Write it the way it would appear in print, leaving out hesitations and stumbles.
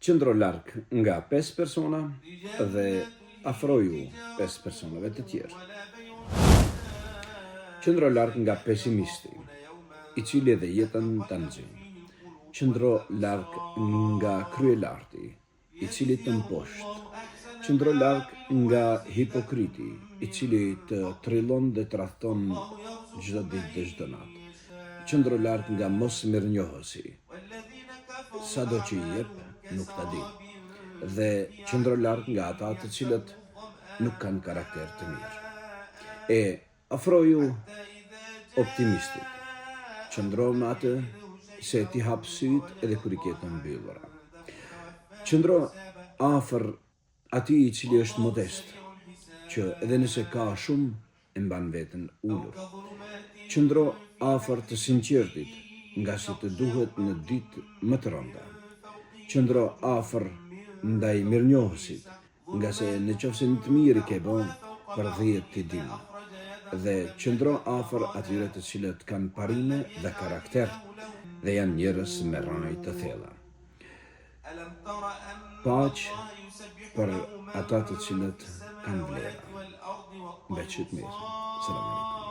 Qëndro larg nga 5 persona dhe afroju 5 personave të tjerë. Qëndro larg nga pesimisti, i cili edhe jetën të nxjerr. Qëndro larg nga kryelarti, i cili të mposhtë. Qëndro larg nga hipokriti, i cili të trillon dhe të rrethon çdo ditë dhe çdo natë. Qëndro larg nga mosmirnjohësi, sado që i jep nuk ta di. Dhe qëndro larg nga ata të cilët nuk kanë karakter të mirë. E afroju optimistit. Qëndro me atë se ti hap syt edhe kur i ke të mbyllura. Qëndro afër atij i cili është modest, që edhe nëse ka shumë e mban veten ulur. Qëndro afër të sinqertit, nga si të duhet në ditë më të rënda. Qëndro afër ndaj mirënjohësit, nga se në qofse në të mirë i ke bën, për 10 t'i dinë. Dhe qëndro afër atyre të cilët kanë parime dhe karakter dhe janë njerëz me rraj të thella. Paqë për ata të cilët kanë vlera. Mbeqit mirë. Selam aleikum.